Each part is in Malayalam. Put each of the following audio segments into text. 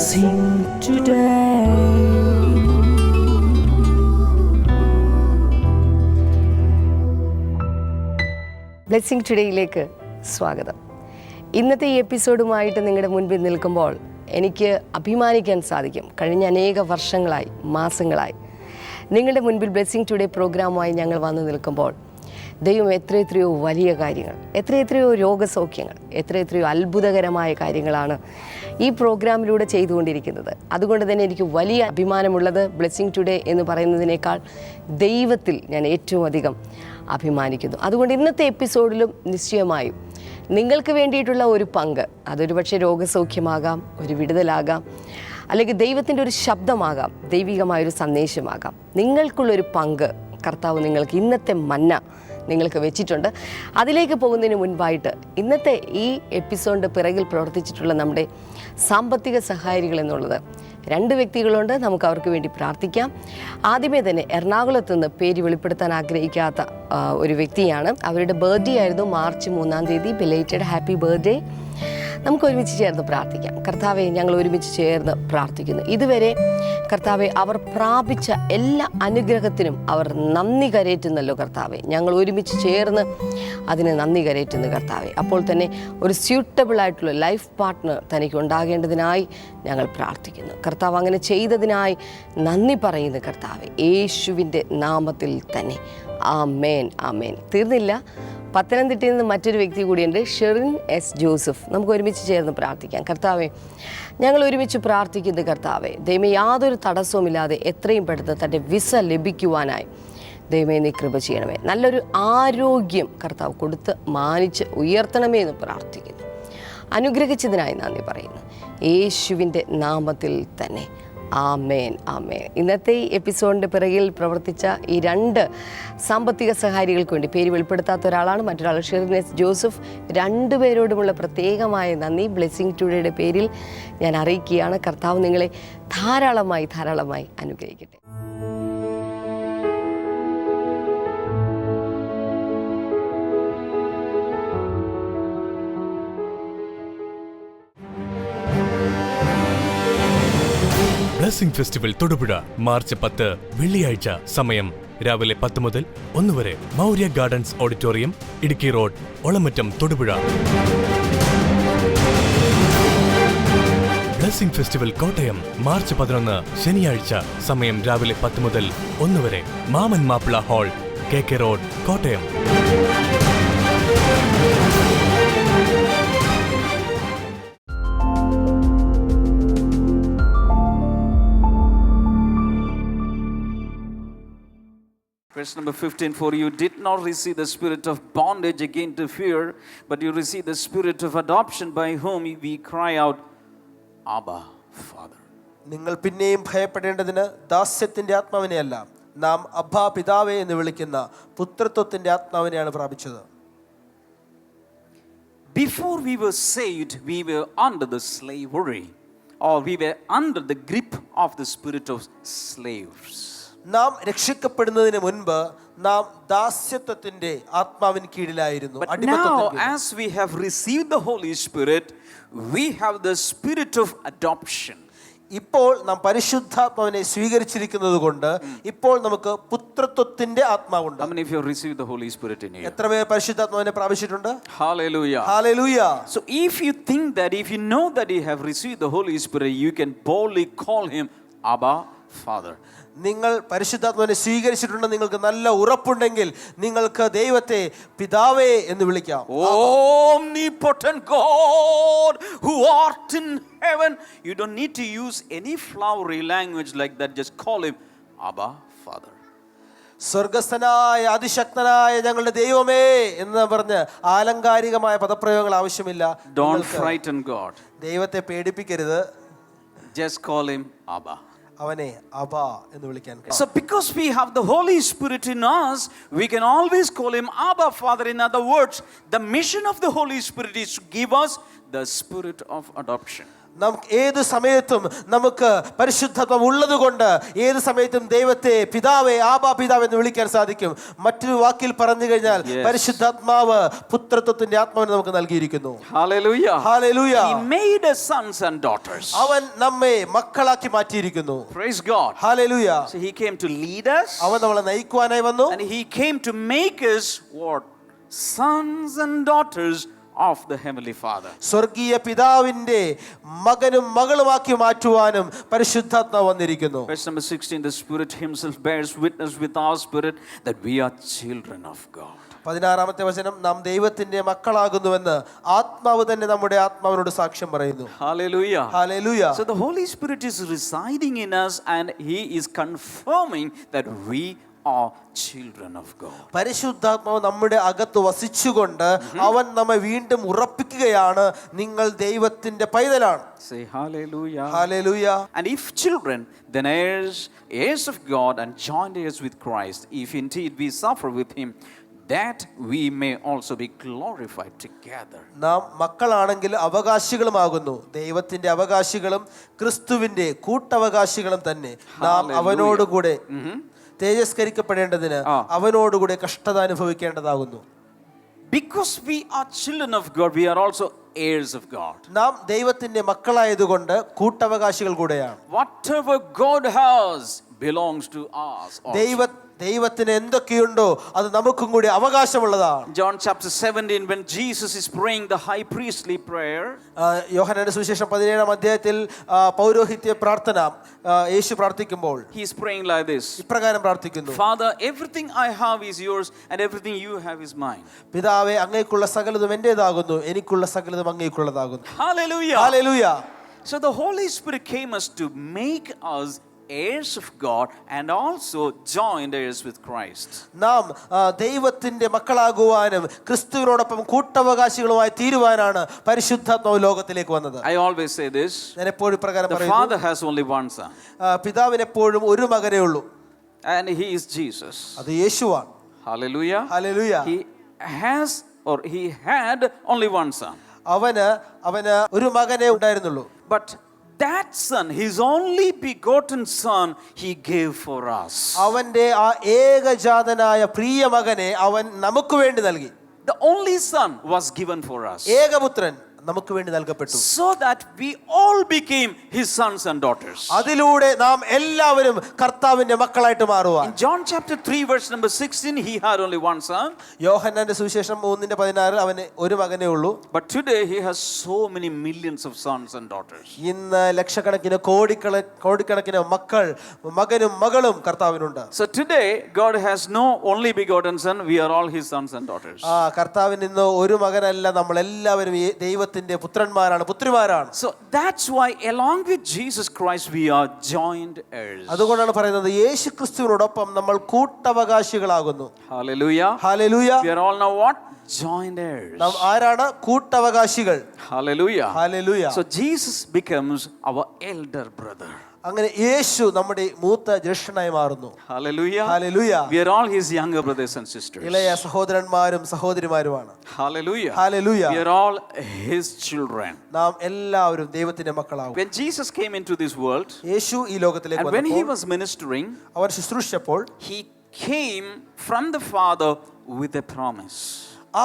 Blessing today. ബ്ലെസ്സിങ് ടുഡേയിലേക്ക് സ്വാഗതം. ഇന്നത്തെ ഈ എപ്പിസോഡുമായിട്ട് നിങ്ങളുടെ മുൻപിൽ നിൽക്കുമ്പോൾ എനിക്ക് അഭിമാനിക്കാൻ സാധിക്കും. കഴിഞ്ഞ അനേക വർഷങ്ങളായി, മാസങ്ങളായി നിങ്ങളുടെ മുൻപിൽ ബ്ലെസ്സിങ് ടുഡേ പ്രോഗ്രാമുമായി ഞങ്ങൾ വന്നു നിൽക്കുമ്പോൾ ദൈവം എത്രയെത്രയോ വലിയ കാര്യങ്ങൾ, എത്രയെത്രയോ രോഗസൗഖ്യങ്ങൾ, എത്രയെത്രയോ അത്ഭുതകരമായ കാര്യങ്ങളാണ് ഈ പ്രോഗ്രാമിലൂടെ ചെയ്തുകൊണ്ടിരിക്കുന്നത്. അതുകൊണ്ട് തന്നെ എനിക്ക് വലിയ അഭിമാനമുള്ളത് ബ്ലെസ്സിങ് ടുഡേ എന്ന് പറയുന്നതിനേക്കാൾ ദൈവത്തിൽ ഞാൻ ഏറ്റവും അധികം അഭിമാനിക്കുന്നു. അതുകൊണ്ട് ഇന്നത്തെ എപ്പിസോഡിലും നിശ്ചയമായും നിങ്ങൾക്ക് വേണ്ടിയിട്ടുള്ള ഒരു പങ്ക്, അതൊരു പക്ഷേ രോഗസൗഖ്യമാകാം, ഒരു വിടുതലാകാം, അല്ലെങ്കിൽ ദൈവത്തിൻ്റെ ഒരു ശബ്ദമാകാം, ദൈവികമായൊരു സന്ദേശമാകാം. നിങ്ങൾക്കുള്ളൊരു പങ്ക് കർത്താവ് നിങ്ങൾക്ക് ഇന്നത്തെ മന്ന നിങ്ങൾക്ക് വെച്ചിട്ടുണ്ട്. അതിലേക്ക് പോകുന്നതിന് മുൻപായിട്ട് ഇന്നത്തെ ഈ എപ്പിസോഡിൻ്റെ പിറകിൽ പ്രവർത്തിച്ചിട്ടുള്ള നമ്മുടെ സാമ്പത്തിക സഹായികൾ എന്നുള്ളത് 2 വ്യക്തികളുണ്ട്. നമുക്ക് അവർക്ക് വേണ്ടി പ്രാർത്ഥിക്കാം. ആദ്യമേ തന്നെ എറണാകുളത്ത് നിന്ന് പേര് വെളിപ്പെടുത്താൻ ആഗ്രഹിക്കാത്ത ഒരു വ്യക്തിയാണ്. അവരുടെ ബർത്ത്ഡേ ആയിരുന്നു മാർച്ച് 3-ാം തീയതി. Belated happy birthday. നമുക്ക് ഒരുമിച്ച് ചേർന്ന് പ്രാർത്ഥിക്കാം. കർത്താവെ, ഞങ്ങൾ ഒരുമിച്ച് ചേർന്ന് പ്രാർത്ഥിക്കുന്നു. ഇതുവരെ കർത്താവെ, അവർ പ്രാപിച്ച എല്ലാ അനുഗ്രഹത്തിനും അവർ നന്ദി കരേറ്റുന്നല്ലോ കർത്താവെ. ഞങ്ങൾ ഒരുമിച്ച് ചേർന്ന് അതിന് നന്ദി കരേറ്റുന്നു കർത്താവെ. അപ്പോൾ തന്നെ ഒരു സ്യൂട്ടബിൾ ആയിട്ടുള്ള ലൈഫ് പാർട്ട്ണർ തനിക്ക് ഉണ്ടാകേണ്ടതിനായി ഞങ്ങൾ പ്രാർത്ഥിക്കുന്നു കർത്താവ്. അങ്ങനെ ചെയ്തതിനായി നന്ദി പറയുന്നു കർത്താവെ, യേശുവിൻ്റെ നാമത്തിൽ തന്നെ. ആമേൻ, ആമേൻ. തീർന്നില്ല. പത്തനംതിട്ടയിൽ നിന്ന് മറ്റൊരു വ്യക്തി കൂടിയുണ്ട്, ഷെറിൻ എസ് ജോസഫ്. നമുക്ക് ഒരുമിച്ച് ചേർന്ന് പ്രാർത്ഥിക്കാം. കർത്താവെ, ഞങ്ങൾ ഒരുമിച്ച് പ്രാർത്ഥിക്കുന്നു കർത്താവെ. ദൈവമേ, യാതൊരു തടസ്സവുമില്ലാതെ എത്രയും പെട്ടെന്ന് തൻ്റെ വിസ ലഭിക്കുവാനായി ദൈവമേ നീ കൃപ ചെയ്യണമേ. നല്ലൊരു ആരോഗ്യം കർത്താവ് കൊടുത്ത് മാനിച്ച് ഉയർത്തണമേ എന്ന് പ്രാർത്ഥിക്കുന്നു. അനുഗ്രഹിച്ചതിനായി നന്ദി പറയുന്നു, യേശുവിൻ്റെ നാമത്തിൽ തന്നെ. ആമേൻ, ആമേൻ. ഇന്നത്തെ ഈ എപ്പിസോഡിൻ്റെ പിറകിൽ പ്രവർത്തിച്ച ഈ 2 സാമ്പത്തിക സഹായികൾക്ക് വേണ്ടി പേര് വെളിപ്പെടുത്താത്ത ഒരാളാണ്, മറ്റൊരാൾ ഷെറിൻ എസ് ജോസഫ്. 2 പേരോടുമുള്ള പ്രത്യേകമായ നന്ദി ബ്ലെസ്സിങ് ടുഡേയുടെ പേരിൽ ഞാൻ അറിയിക്കുകയാണ്. കർത്താവ് നിങ്ങളെ ധാരാളമായി ധാരാളമായി അനുഗ്രഹിക്കട്ടെ. ബ്ലെസ്സിംഗ് ഫെസ്റ്റിവൽ തൊടുപുഴ മാർച്ച് 10 വെള്ളിയാഴ്ച. സമയം രാവിലെ 10 മുതൽ 1 വരെ. Maurya gardens auditorium, Idukki road, Olamattom, Thodupuzha. Blessing festival Kottayam March 11 ശനിയാഴ്ച. സമയം രാവിലെ 10 മുതൽ 1 വരെ. Mammen Mappila hall, KK road, Kottayam. Verse number 15, for you did not receive the spirit of bondage again to fear, but you received the spirit of adoption, by whom we cry out, Abba, Father. നിങ്ങൾ പിന്നെയും ഭയപ്പെടേണ്ടതിന് ദാസ്യത്തിന്റെ ആത്മാവിനെയല്ല, നാം അബ്ബാ പിതാവേ എന്ന് വിളിക്കുന്ന പുത്രത്വത്തിന്റെ ആത്മാവിനെയാണ് പ്രാപിച്ചത്. Before we were saved, we were under the slavery, or we were under the grip of the spirit of slaves. നാം രക്ഷിക്കപ്പെടുന്നതിന് മുൻപ് നാം ദാസ്യത്വത്തിന്റെ ആത്മാവിന് കീഴിലായിരുന്നു. But now, as we have received the Holy Spirit, we have the spirit of adoption. ഇപ്പോൾ നാം പരിശുദ്ധാത്മാവിനെ സ്വീകരിച്ചിരിക്കുന്നത് കൊണ്ട് ഇപ്പോൾ നമുക്ക് പുത്രത്വത്തിന്റെ ആത്മാവുണ്ട്. How many of you have received the Holy Spirit in you? എത്ര പേർ പരിശുദ്ധാത്മാവിനെ പ്രാപിച്ചിട്ടുണ്ട്? Hallelujah. Hallelujah. So if you think that, if you know that you have received the Holy Spirit, you can boldly call him Abba, Father. നിങ്ങൾ പരിശുദ്ധാത്മാവിനെ സ്വീകരിച്ചിട്ടുണ്ടെന്ന് നിങ്ങൾക്ക് നല്ല ഉറപ്പുണ്ടെങ്കിൽ നിങ്ങൾക്ക് ദൈവത്തെ പിതാവേ എന്ന് വിളിക്കാം. Omnipotent God who art in heaven. You don't need to use any flowery language like that. Just call him Abba, Father. സ്വർഗസ്ഥനായ അതിശക്തനായ ഞങ്ങളുടെ ദൈവമേ എന്ന് പറഞ്ഞ് ആലങ്കാരികമായ പദപ്രയോഗങ്ങൾ ആവശ്യമില്ല. Don't frighten God. ദൈവത്തെ പേടിപ്പിക്കരുത്. Just call him Abba. അവനെ അബാ എന്ന് വിളിക്കാൻ. So because we have the Holy Spirit in us, we can always call him Abba, Father. In other words, the mission of the Holy Spirit is to give us the spirit of adoption. നമുക്ക് ഏത് സമയത്തും നമുക്ക് പരിശുദ്ധാത്മം ഉള്ളത് കൊണ്ട് ഏത് സമയത്തും ദൈവത്തെ പിതാവേ, ആബാ പിതാവ് എന്ന് വിളിക്കാൻ സാധിക്കും. മറ്റൊരു വാക്കിൽ പറഞ്ഞു കഴിഞ്ഞാൽ പരിശുദ്ധാത്മാവ് പുത്രത്വത്തിന്റെ ആത്മാവിനെ നമുക്ക് നൽകിയിരിക്കുന്നു. Hallelujah. Hallelujah. He made us sons and daughters. അവൻ നമ്മെ മക്കളാക്കി മാറ്റിയിരിക്കുന്നു. Praise God. Hallelujah. So he came to lead us. അവൻ നമ്മളെ നയിക്കുവാനായി വന്നു. And he came to make us what? Sons and daughters of the Heavenly Father. സ്വർഗീയ പിതാവിന്റെ മകനും മകളുമാക്കി മാറ്റുവാനും പരിശുദ്ധാത്മാവ് വന്നിരിക്കുന്നു. Verse number 16, the Spirit himself bears witness with our spirit that we are children of God. 16-ാമത്തെ വചനം, നാം ദൈവത്തിന്റെ മക്കളാകുന്നുവെന്ന് ആത്മാവ് തന്നെ നമ്മുടെ ആത്മാവിനോട് സാക്ഷ്യം പറയുന്നു. Hallelujah. Hallelujah. So the Holy Spirit is residing in us and he is confirming that we are children of God. പരിശുദ്ധാത്മാവ് നമ്മുടെ അകത്ത് വസിച്ചുകൊണ്ട് അവൻ നമ്മെ വീണ്ടും ഉറപ്പിക്കുകയാണ്, നിങ്ങൾ ദൈവത്തിന്റെ പൈതലാണ്. Say hallelujah. Hallelujah. And if children, then heirs of God and joint heirs with Christ, if indeed we suffer with him, that we may also be glorified together. നാം മക്കളാണെങ്കിൽ അവകാശികളുമാകുന്നു, ദൈവത്തിന്റെ അവകാശികളും ക്രിസ്തുവിന്റെ കൂട്ടവകാശികളും തന്നെ. നാം അവനോടുകൂടെ തേജസ്കരിക്കപ്പെടേണ്ടതിന് അവനോടുകൂടെ കഷ്ടത അനുഭവിക്കേണ്ടതാകുന്നു. Because we are children of God, we are also heirs of God. നാം ദൈവത്തിന്റെ മക്കളായതുകൊണ്ട് കൂട്ടവകാശികൾ കൂടെയാണ്. Whatever God has belongs to us also. ദൈവത്തിന് എന്തൊക്കെയുണ്ടോ അത് നമുക്കും കൂടി അവകാശമുള്ളതാണ്. John chapter 17, when Jesus is praying the high priestly prayer, യോഹന്നാന്റെ സുവിശേഷം 17-ാം അധ്യായത്തിൽ പൗരോഹിത്യ പ്രാർത്ഥന യേശു പ്രാർത്ഥിക്കുമ്പോൾ he is praying like this. ഇപ്രകാരം പ്രാർത്ഥിക്കുന്നു, Father, everything I have is yours and everything you have is mine. പിതാവേ, അങ്ങേക്കുള്ള സകലതും എന്റേതാകുന്നു, എനിക്കുള്ള സകലതും അങ്ങേക്കുള്ളതാകുന്നു. Hallelujah. Hallelujah. So the Holy Spirit came us to make us heirs of God and also joint heirs with Christ. നാം ദൈവത്തിന്റെ മക്കളാകുവാനും ക്രിസ്തുവിനോടൊപ്പം കൂട്ടവകാശികളുമായി തീരുവാനാണ് പരിശുദ്ധാത്മാവ് ലോകത്തിലേക്ക് വന്നത്. I always say this. ഞാൻ എപ്പോഴും പ്രകാരം The പറയുന്നു, Father has only one son. പിതാവിന് എപ്പോഴും ഒരു മകനേ ഉള്ളൂ, And he is Jesus. അത് യേശുവാണ്. Hallelujah. Hallelujah. He had only one son. അവന് ഒരു മകനേ ഉണ്ടായിരുന്നുള്ളൂ. But that son, his only begotten son, he gave for us. അവന്റെ ആ ഏകജാതനായ പ്രിയ മകനെ അവൻ നമുക്ക് വേണ്ടി നൽകി. The only son was given for us. ഏകപുത്രൻ നമുക്ക് വേണ്ടി നൽകപ്പെട്ടു. So that we all became his sons and daughters. അതിലൂടെ നാം എല്ലാവരും കർത്താവിന്റെ മക്കളായിട്ട് മാറുവാൻ. In John chapter 3 verse number 16, he had only one son. യോഹന്നാന്റെ സുവിശേഷം 3:16 അവന് ഒരു മകനേ ഉള്ളൂ. But today he has so many millions of sons and daughters. ഇന്ന് ലക്ഷക്കണക്കിന് കോടിക്കണക്കിന് മകനും മകളും കർത്താവിനുണ്ട്. So today God has no only begotten son, we are all his sons and daughters. കർത്താവിന് ഇന്ന് ഒരു മകനല്ല, നമ്മൾ എല്ലാവരും ദൈവത്തിന്റെ പുത്രന്മാരാണ്, പുത്രിമാരാണ്. So that's why along with Jesus Christ we are joint heirs. അതുകൊണ്ടാണ് പറയുന്നത് യേശുക്രിസ്തുവിനോടൊപ്പം നമ്മൾ കൂട്ടവകാശികളാകുന്നു. Hallelujah. Hallelujah. We are all now what? Joint heirs. നാം ആരാണ്? കൂട്ടവകാശികൾ. Hallelujah. Hallelujah. So Jesus becomes our elder brother. അങ്ങനെ യേശു നമ്മുടെ മൂത്ത ജ്യേഷ്ഠനായി മാറുന്നു. Hallelujah. Hallelujah. We are all his younger brothers and sisters. ഇളയ സഹോദരന്മാരും സഹോദരിമാരുമാണ്. Hallelujah. Hallelujah. We are all his children. നാം എല്ലാവരും ദൈവത്തിന്റെ മക്കളാകും. When Jesus came into this world, യേശു ഈ ലോകത്തിലേക്ക് and when he വന്നപ്പോൾ, was ministering, അവൻ ശുശ്രൂഷിച്ചപ്പോൾ he came from the Father with a promise.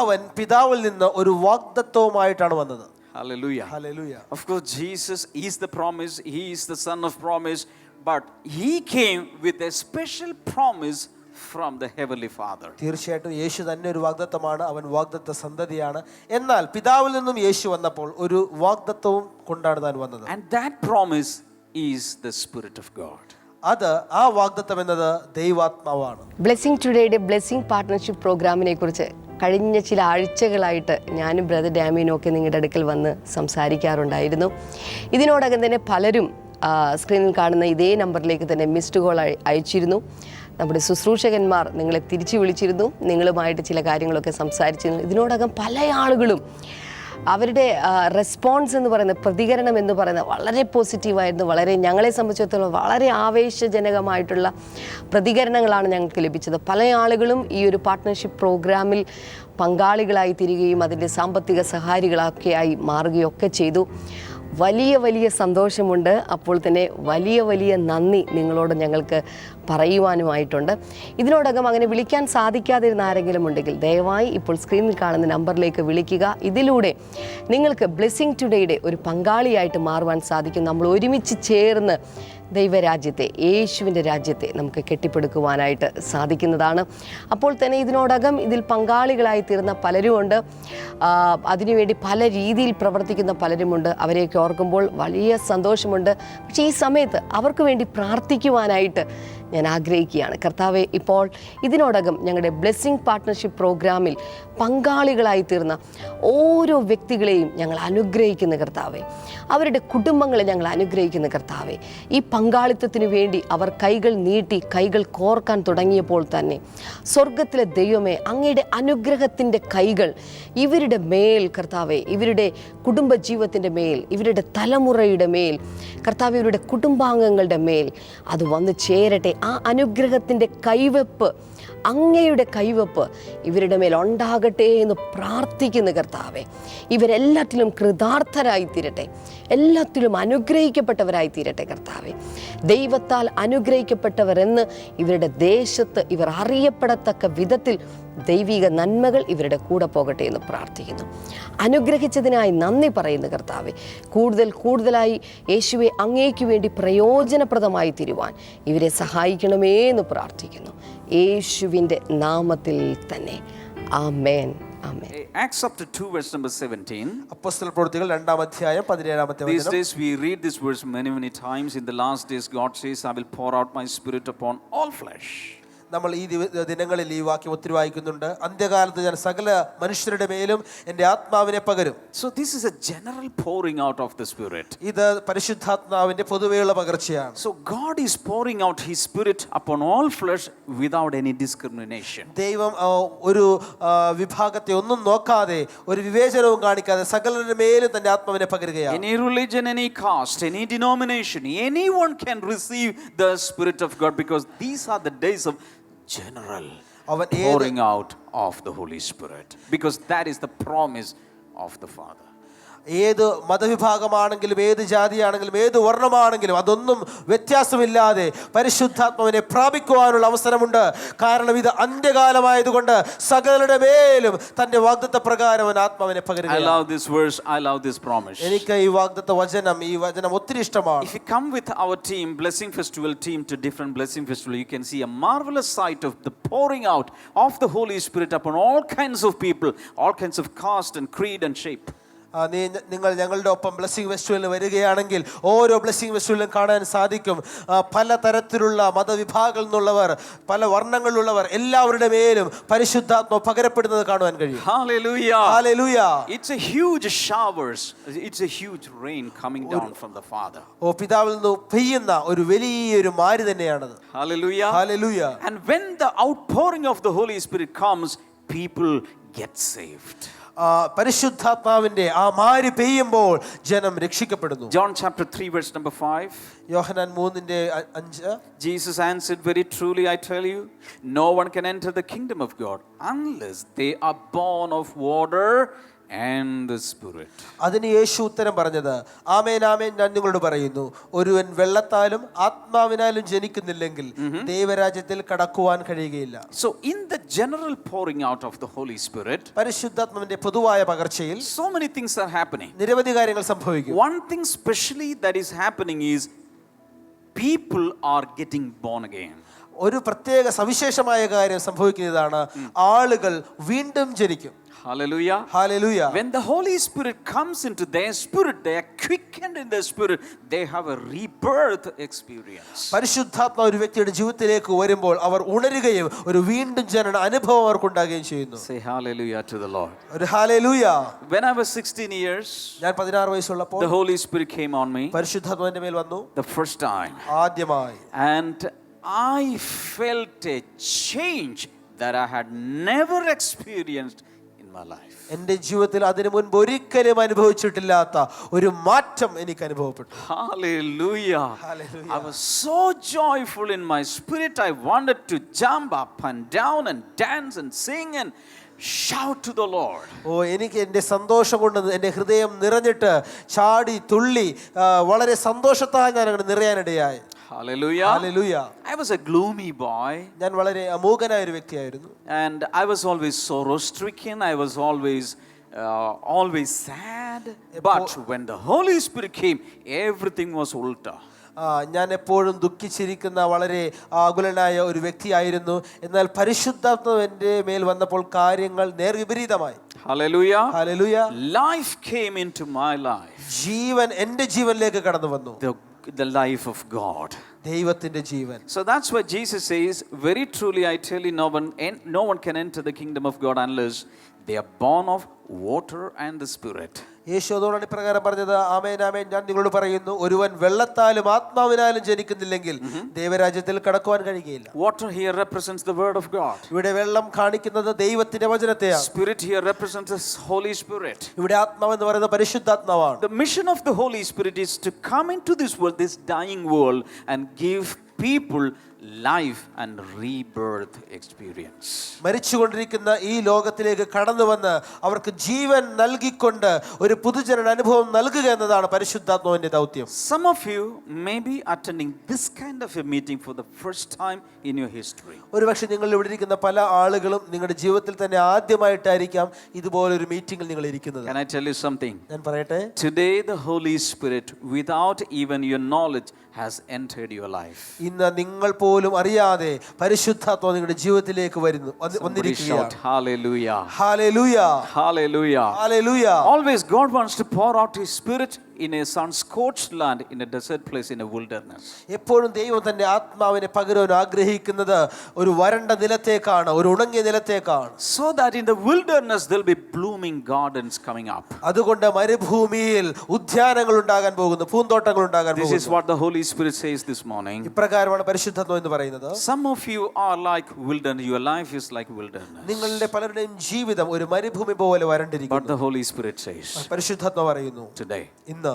അവൻ പിതാവിൽ നിന്ന് ഒരു വാഗ്ദത്തവുമായിട്ടാണ് വന്നത്. Hallelujah. Hallelujah. Of course, Jesus is the promise. He is the son of promise. But he came with a special promise from the Heavenly Father. തീർച്ചയായിട്ടും യേശു തന്നെ ഒരു വാഗ്ദത്തമാണ്, അവൻ വാഗ്ദത്ത സന്തതിയാണ്. എന്നാൽ പിതാവിൽ നിന്നും യേശു വന്നപ്പോൾ ഒരു വാഗ്ദത്തവും കൊണ്ടാണ് താൻ വന്നത്. And that promise is the Spirit of God. അത് ആ വാഗ്ദത്തം എന്നത് ദൈവാത്മാവാണ്. ബ്ലെസ്സിംഗ് ടുഡേയുടെ ബ്ലെസ്സിംഗ് പാർട്ട്ണർഷിപ്പ് പ്രോഗ്രാമിനെ കുറിച്ച് കഴിഞ്ഞ ചില ആഴ്ചകളായിട്ട് ഞാനും ബ്രദർ ഡാമിനും ഒക്കെ നിങ്ങളുടെ അടുക്കൽ വന്ന് സംസാരിക്കാറുണ്ടായിരുന്നു. ഇതിനോടകം തന്നെ പലരും സ്ക്രീനിൽ കാണുന്ന ഇതേ നമ്പറിലേക്ക് തന്നെ മിസ്ഡ് കോൾ അയച്ചിരുന്നു. നമ്മുടെ ശുശ്രൂഷകന്മാർ നിങ്ങളെ തിരിച്ചു വിളിച്ചിരുന്നു, നിങ്ങളുമായിട്ട് ചില കാര്യങ്ങളൊക്കെ സംസാരിച്ചിരുന്നു. ഇതിനോടകം പല ആളുകളും അവരുടെ റെസ്പോൺസ് എന്ന് പറയുന്നത്, പ്രതികരണം എന്ന് പറയുന്നത് വളരെ പോസിറ്റീവായിരുന്നു. വളരെ ഞങ്ങളെ സംബന്ധിച്ചിടത്തോളം വളരെ ആവേശജനകമായിട്ടുള്ള പ്രതികരണങ്ങളാണ് ഞങ്ങൾക്ക് ലഭിച്ചത്. പല ആളുകളും ഈ ഒരു പാർട്ട്ണർഷിപ്പ് പ്രോഗ്രാമിൽ പങ്കാളികളായി തീരുകയും അതിൻ്റെ സാമ്പത്തിക സഹായികളൊക്കെയായി മാറുകയൊക്കെ ചെയ്തു. വലിയ വലിയ സന്തോഷമുണ്ട്. അപ്പോൾ തന്നെ വലിയ വലിയ നന്ദി നിങ്ങളോട് ഞങ്ങൾക്ക് പറയുവാനുമായിട്ടുണ്ട്. ഇതിനോടകം അങ്ങനെ വിളിക്കാൻ സാധിക്കാതിരുന്ന ആരെങ്കിലും ഉണ്ടെങ്കിൽ ദയവായി ഇപ്പോൾ സ്ക്രീനിൽ കാണുന്ന നമ്പറിലേക്ക് വിളിക്കുക. ഇതിലൂടെ നിങ്ങൾക്ക് ബ്ലെസ്സിങ് ടുഡേയുടെ ഒരു പങ്കാളിയായിട്ട് മാറുവാൻ സാധിക്കും. നമ്മൾ ഒരുമിച്ച് ചേർന്ന് ദൈവരാജ്യത്തെ, യേശുവിൻ്റെ രാജ്യത്തെ നമുക്ക് കെട്ടിപ്പടുക്കുവാനായിട്ട് സാധിക്കുന്നതാണ്. അപ്പോൾ തന്നെ ഇതിനോടകം ഇതിൽ പങ്കാളികളായി തീർന്ന പലരുമുണ്ട്. അതിനുവേണ്ടി പല രീതിയിൽ പ്രവർത്തിക്കുന്ന പലരുമുണ്ട്. അവരെയൊക്കെ ഓർക്കുമ്പോൾ വലിയ സന്തോഷമുണ്ട്. പക്ഷേ ഈ സമയത്ത് അവർക്ക് വേണ്ടി പ്രാർത്ഥിക്കുവാനായിട്ട് ഞാൻ ആഗ്രഹിക്കുകയാണ്. കർത്താവെ, ഇപ്പോൾ ഇതിനോടകം ഞങ്ങളുടെ ബ്ലെസ്സിങ് പാർട്ട്ണർഷിപ്പ് പ്രോഗ്രാമിൽ പങ്കാളികളായി തീർന്ന ഓരോ വ്യക്തികളെയും ഞങ്ങൾ അനുഗ്രഹിക്കുന്ന കർത്താവെ, അവരുടെ കുടുംബങ്ങളെ ഞങ്ങൾ അനുഗ്രഹിക്കുന്ന കർത്താവെ, ഈ പങ്കാളിത്തത്തിന് വേണ്ടി അവർ കൈകൾ നീട്ടി കൈകൾ കോർക്കാൻ തുടങ്ങിയപ്പോൾ തന്നെ സ്വർഗത്തിലെ ദൈവമേ, അങ്ങയുടെ അനുഗ്രഹത്തിൻ്റെ കൈകൾ ഇവരുടെ മേൽ കർത്താവെ, ഇവരുടെ കുടുംബജീവിതത്തിൻ്റെ മേൽ, ഇവരുടെ തലമുറയുടെ മേൽ കർത്താവെ, ഇവരുടെ കുടുംബാംഗങ്ങളുടെ മേൽ അത് വന്ന് ചേരട്ടെ. ആ അനുഗ്രഹത്തിൻ്റെ കൈവെപ്പ്, അങ്ങയുടെ കൈവെപ്പ് ഇവരുടെ മേൽ ഉണ്ടാകട്ടെ എന്ന് പ്രാർത്ഥിക്കുന്ന കർത്താവെ, ഇവരെല്ലാറ്റിലും കൃതാർത്ഥരായി തീരട്ടെ, എല്ലാത്തിലും അനുഗ്രഹിക്കപ്പെട്ടവരായി തീരട്ടെ കർത്താവെ. ദൈവത്താൽ അനുഗ്രഹിക്കപ്പെട്ടവരെന്ന് ഇവരുടെ ദേശത്ത് ഇവർ അറിയപ്പെടത്തക്ക വിധത്തിൽ ദൈവിക നന്മകൾ ഇവരുടെ കൂടെ പോകട്ടെ എന്ന് പ്രാർത്ഥിക്കുന്നു. അനുഗ്രഹിച്ചതിനായി നന്ദി പറയുന്നു കർത്താവെ. കൂടുതലായി യേശുവെ അങ്ങേക്ക് വേണ്ടി പ്രയോജനപ്രദമായി തീരുവാൻ ഇവരെ സഹായിക്കണമേ എന്ന് പ്രാർത്ഥിക്കുന്നു. യേശുവിൻ്റെ നാമത്തിൽ തന്നെ. ആമേൻ. ആമേൻ. Acts chapter 2 verse number 17. അപ്പോസ്തല പ്രവൃത്തികൾ 2-ാം അധ്യായം 17-ാമത്തെ These വചനം. days we read this verse many times. In the last days God says, I will pour out my spirit upon all flesh. നമ്മൾ ഈ ദിനങ്ങളിൽ ഈ വാക്യം ഒത്തിരി വായിക്കുന്നുണ്ട്. അന്ത്യകാലത്ത് ഞാൻ സകല മനുഷ്യരുടെ മേലും എൻ്റെ ആത്മാവിനെ പകരും. So this is a general pouring out of the spirit. ഇത് പരിശുദ്ധാത്മാവിന്റെ പൊതുവെയുള്ള പകർച്ചയാണ്. So God is pouring out his spirit upon all flesh without any discrimination. ദൈവം ഒരു വിഭാഗത്തെ ഒന്നും നോക്കാതെ, ഒരു വിവേചനവും കാണിക്കാതെ സകലരുടെ മേലും തന്റെ ആത്മാവിനെ പകരുകയാണ്. Any religion, any caste, any denomination, anyone can receive the spirit of God, because these are the days of general pouring out of the Holy Spirit, because that is the promise of the Father. ഏത് മതവിഭാഗമാണെങ്കിലും ഏത് ജാതിയാണെങ്കിലും ഏത് വർണ്ണമാണെങ്കിലും അതൊന്നും വ്യത്യാസമില്ലാതെ പരിശുദ്ധാത്മാവിനെ പ്രാപിക്കുവാനുള്ള അവസരമുണ്ട്. കാരണം ഇത് അന്ത്യകാലമായതുകൊണ്ട് സകലരുടെ മേലും തന്റെ വാഗ്ദത്ത പ്രകാരം അവൻ ആത്മാവിനെ പകരുകയാണ്. I love this verse, I love this promise. എനിക്ക് ഈ വാഗ്ദത്ത വചനം ഒത്തിരി ഇഷ്ടമാണ്. If you come with our team, Blessing Festival team, to different Blessing Festival, you can see a marvelous sight of the pouring out of the Holy Spirit upon all kinds of people, all kinds of caste and creed and shape. നിങ്ങൾ ഞങ്ങളുടെ ഒപ്പം ബ്ലെസ്സിംഗ് ഫെസ്റ്റിവലിന് വരികയാണെങ്കിൽ ഓരോ ബ്ലെസ്സിംഗ് ഫെസ്റ്റിവലിലും കാണാൻ സാധിക്കും പല തരത്തിലുള്ള മതവിഭാഗങ്ങളിൽ നിന്നുള്ളവർ, പല വർണ്ണങ്ങളിലുള്ളവർ, എല്ലാവരുടെ മേലും പരിശുദ്ധാത്മാവ് പകരപ്പെടുന്നത് കാണുവാൻ കഴിയും. Hallelujah. Hallelujah. It's a huge showers. It's a huge rain coming down from the Father. പിതാവിൽ നിന്ന് പെയ്യുന്ന ഒരു വലിയൊരു മാരി തന്നെയാണത്. Hallelujah. Hallelujah. And when the outpouring of the Holy Spirit comes, people get saved. പരിശുദ്ധാത്മാവിന്റെ ആ മാരി പെയ്യുമ്പോൾ ജനം രക്ഷിക്കപ്പെടുന്നു. John chapter 3 verse number 5. Yohannan 3:5. Jesus answered, very truly I tell you, no one can enter the kingdom of God unless they are born of water and the Spirit. അതിന് യേശു ഉത്തരം പറഞ്ഞത്, ആമേൻ ആമേൻ ഞാൻ നിങ്ങളോട് പറയുന്നു, ഒരുവൻ വെള്ളത്താലും ആത്മാവിനാലും ജനിക്കുന്നില്ലെങ്കിൽ ദൈവരാജ്യത്തിൽ കടക്കുവാൻ കഴിയുകയില്ല. So in the general pouring out of the Holy Spirit, പരിശുദ്ധാത്മാവിന്റെ പൊതുവായ പകർച്ചയിൽ so many things are happening. നിരവധി കാര്യങ്ങൾ സംഭവിക്കും. One thing specially that is happening is people are getting born again. ഒരു പ്രത്യേക സവിശേഷമായ കാര്യം സംഭവിക്കുന്നതാണ്, ആളുകൾ വീണ്ടും ജനിക്കും. Hallelujah. Hallelujah. When the Holy Spirit comes into their spirit, they are quickened in their spirit. They have a rebirth experience. പരിശുദ്ധാത്മാവ് ഒരു വ്യക്തിയുടെ ജീവിതത്തിലേക്ക് വരുമ്പോൾ അവർ ഉണരുകയും ഒരു വീണ്ടും ജനന അനുഭവം അവർക്ക് ഉണ്ടാകുകയും ചെയ്യുന്നു. Say hallelujah to the Lord. ഒരു hallelujah. When I was 16 years, ഞാൻ 16 വയസ്സുള്ളപ്പോൾ the Holy Spirit came on me പരിശുദ്ധാത്മാവിന്റെ മേൽ വന്നു. the first time. ആദ്യമായി. And I felt a change that I had never experienced in my life. എൻ്റെ ജീവിതത്തിൽ അതിനു മുൻപ് ഒരിക്കലും അനുഭവിച്ചിട്ടില്ലാത്ത ഒരു മാറ്റം എനിക്ക് അനുഭവപ്പെട്ടു. Hallelujah. Hallelujah. I was so joyful in my spirit. I wanted to jump up and down and dance and sing and shout to the Lord. എനിക്ക് എൻ്റെ സന്തോഷം കൊണ്ട് എൻ്റെ ഹൃദയം നിറഞ്ഞിട്ട് ചാടി തുള്ളി വളരെ സന്തോഷത്താൽ ഞാൻ അങ്ങനെ നിറയാനിടയായി. Hallelujah. Hallelujah. I was a gloomy boy. ഞാൻ വളരെ അമോഘനായ ഒരു വ്യക്തിയായിരുന്നു. And I was always sorrow stricken. I was always sad. But when the Holy Spirit came, everything was ulta. ഞാൻ എപ്പോഴും ദുഃഖിച്ചിരിക്കുന്ന വളരെ ആകുലനായ ഒരു വ്യക്തിയായിരുന്നു. എന്നാൽ പരിശുദ്ധാത്മാവ് എൻ്റെ മേൽ വന്നപ്പോൾ കാര്യങ്ങൾ നേർവിപരീതമായി. Hallelujah. Hallelujah. Life came into my life. ജീവൻ എൻ്റെ ജീവനിലേക്ക് കടന്നു വന്നു. The life of God. ദൈവത്തിന്റെ ജീവൻ. So that's why Jesus says, very truly I tell you, no one can enter the kingdom of God unless they are born of water and the Spirit. യേശു അതോടാണ് ഇപ്രകാരം പറഞ്ഞത്, ആമേൻ ആമേൻ ഞാൻ നിങ്ങളോട് പറയുന്നു, ഒരുവൻ വെള്ളത്താലും ആത്മാവിനാലും ജനിക്കുന്നില്ലെങ്കിൽ ദൈവരാജ്യത്തിൽ കടക്കുവാൻ കഴിയുകയില്ല. Water here represents the word of God. ഇവിടെ വെള്ളം കാണിക്കുന്നത് ദൈവത്തിന്റെ വചനത്തെയാണ്. Spirit here represents the Holy Spirit. ഇവിടെ ആത്മാവ് എന്ന് പറയുന്നത് പരിശുദ്ധാത്മാവാണ്. The mission of the Holy Spirit is to come into this world, this dying world, and give people life and rebirth experience. മരിച്ചുകൊണ്ടിരിക്കുന്ന ഈ ലോകത്തിലേക്ക് കടന്നു വന്ന് അവർക്ക് ജീവൻ നൽകിക്കൊണ്ട് ഒരു പുതുജനന അനുഭവം നൽകുക എന്നതാണ് പരിശുദ്ധാത്മാവിന്റെ ദൗത്യം. Some of you may be attending this kind of a meeting for the first time in your history. ഒരുപക്ഷെ നിങ്ങൾ ഇവിടെ ഇരിക്കുന്ന പല ആളുകളും നിങ്ങളുടെ ജീവിതത്തിൽ തന്നെ ആദ്യമായിട്ടായിരിക്കാം ഇതുപോലൊരു മീറ്റിംഗിൽ നിങ്ങൾ ഇരിക്കുന്നത്. Can I tell you something? ഞാൻ പറയട്ടെ, Today the Holy Spirit, without even your knowledge, has entered your life. ഇന്ന് നിങ്ങൾ പോലും അറിയാതെ പരിശുദ്ധാത്മാവ് നിങ്ങളുടെ ജീവിതത്തിലേക്ക് വന്നിരിക്കുകയാണ്. Hallelujah. Hallelujah. Hallelujah. Hallelujah. Always God wants to pour out His Spirit in a sun-scorched land, in a desert place, in a wilderness. എപ്പോഴും ദൈവം തന്റെ ആത്മാവിനെ പകരുവാൻ ആഗ്രഹിക്കുന്നത് ഒരു വരണ്ട നിലത്തേക്കാണ്, ഒരു ഉണങ്ങിയ നിലത്തേക്കാണ്. So that in the wilderness there'll be blooming gardens coming up. അതുകൊണ്ട് മരുഭൂമിയിൽ ഉദ്യാനങ്ങൾ ഉണ്ടാകാൻ പോകുന്നു, പൂന്തോട്ടങ്ങൾ ഉണ്ടാകാൻ പോകുന്നു. This is what the Holy Spirit says this morning. ഇപ്രകാരമാണ് പരിശുദ്ധാത്മാവ് എന്ന് പറയുന്നത്. Some of you are like wilderness. Your life is like wilderness. നിങ്ങളുടെ പലരുടെയും ജീവിതം ഒരു മരുഭൂമി പോലെ വരണ്ടിരിക്കുന്നു. But the Holy Spirit says, പരിശുദ്ധാത്മാവ് പറയുന്നു, today, ഇന്ന്